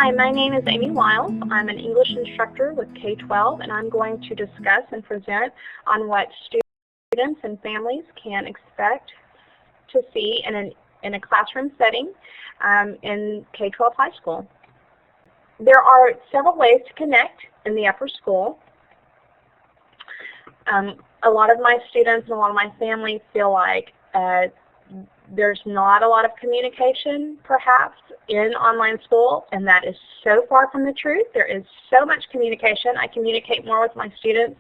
Hi, my name is Amy Wiles. I'm an English instructor with K-12, and I'm going to discuss and present on what students and families can expect to see in a classroom setting in K-12 high school. There are several ways to connect in the upper school. A lot of my students and a lot of my family feel like there's not a lot of communication, perhaps, in online school, and that is so far from the truth. There is so much communication. I communicate more with my students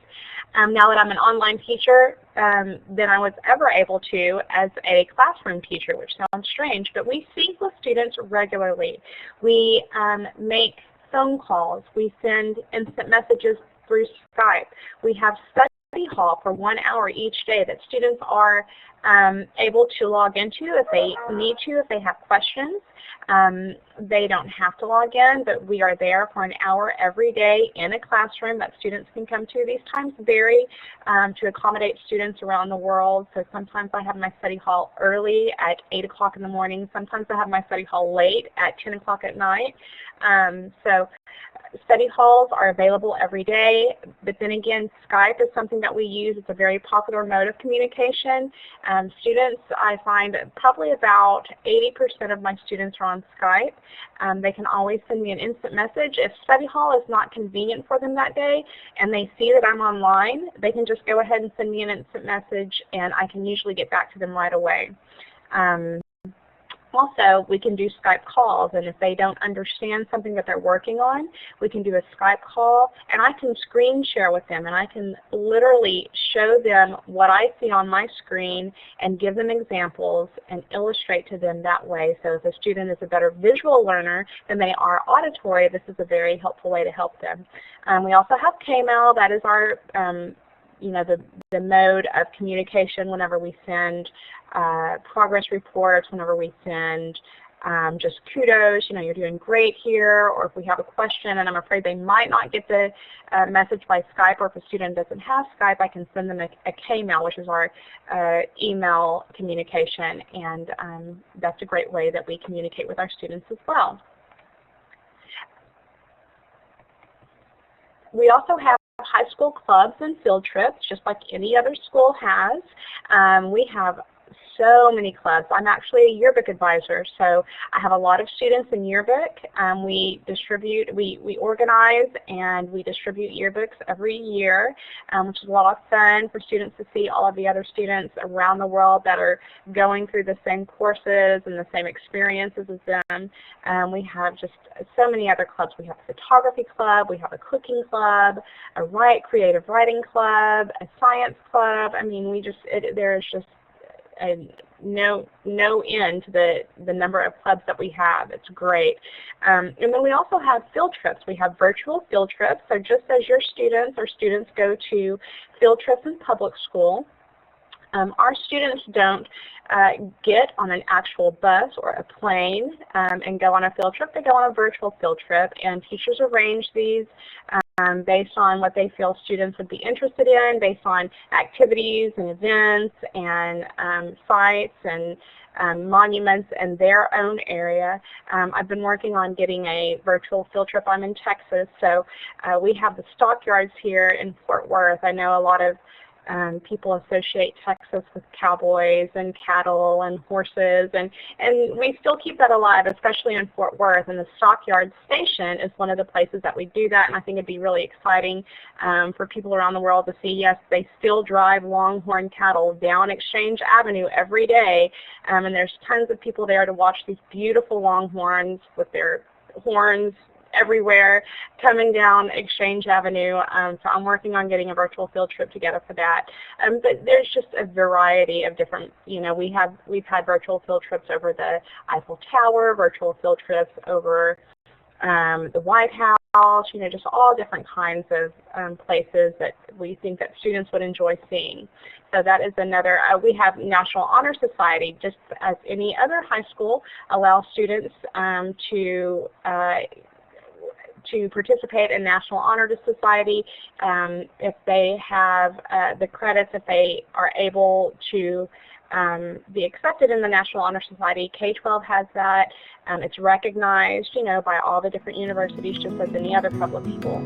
now that I'm an online teacher than I was ever able to as a classroom teacher, which sounds strange, but we speak with students regularly. We make phone calls. We send instant messages through Skype. We have study hall for 1 hour each day that students are able to log into if they need to, if they have questions. They don't have to log in, but we are there for an hour every day in a classroom that students can come to. These times vary to accommodate students around the world. So sometimes I have my study hall early at 8 o'clock in the morning. Sometimes I have my study hall late at 10 o'clock at night. So study halls are available every day, but then again, Skype is something that we use. It's a very popular mode of communication. Students, I find probably about 80% of my students are on Skype. They can always send me an instant message. If study hall is not convenient for them that day and they see that I'm online, they can just go ahead and send me an instant message, and I can usually get back to them right away. Also, we can do Skype calls, and if they don't understand something that they're working on, we can do a Skype call, and I can screen share with them, and I can literally show them what I see on my screen and give them examples and illustrate to them that way. So if a student is a better visual learner than they are auditory, this is a very helpful way to help them. We also have K-mail. That is our the mode of communication whenever we send progress reports, whenever we send just kudos, you're doing great here, or if we have a question and I'm afraid they might not get the message by Skype, or if a student doesn't have Skype, I can send them a K-mail, which is our email communication, and that's a great way that we communicate with our students as well. We also have high school clubs and field trips, just like any other school has. We have so many clubs. I'm actually a yearbook advisor, so I have a lot of students in yearbook. We organize and we distribute yearbooks every year, which is a lot of fun for students to see all of the other students around the world that are going through the same courses and the same experiences as them. We have just so many other clubs. We have a photography club, we have a cooking club, a creative writing club, a science club. I mean, there's just no end to the number of clubs that we have. It's great. And then we also have field trips. We have virtual field trips. So just as your students go to field trips in public school, our students don't get on an actual bus or a plane and go on a field trip. They go on a virtual field trip, and teachers arrange these based on what they feel students would be interested in, based on activities and events and sites and monuments in their own area. I've been working on getting a virtual field trip. I'm in Texas, so we have the stockyards here in Fort Worth. I know a lot of people associate Texas with cowboys and cattle and horses, and we still keep that alive, especially in Fort Worth, and the Stockyard Station is one of the places that we do that, and I think it'd be really exciting for people around the world to see, yes, they still drive longhorn cattle down Exchange Avenue every day, and there's tons of people there to watch these beautiful longhorns with their horns everywhere coming down Exchange Avenue. So I'm working on getting a virtual field trip together for that. But there's just a variety of different, we've had virtual field trips over the Eiffel Tower, virtual field trips over the White House, just all different kinds of places that we think that students would enjoy seeing. So that is another, we have National Honor Society, just as any other high school, allow students to participate in National Honor Society, if they have the credits, if they are able to be accepted in the National Honor Society. K-12 has that. It's recognized, by all the different universities, just as any other public school.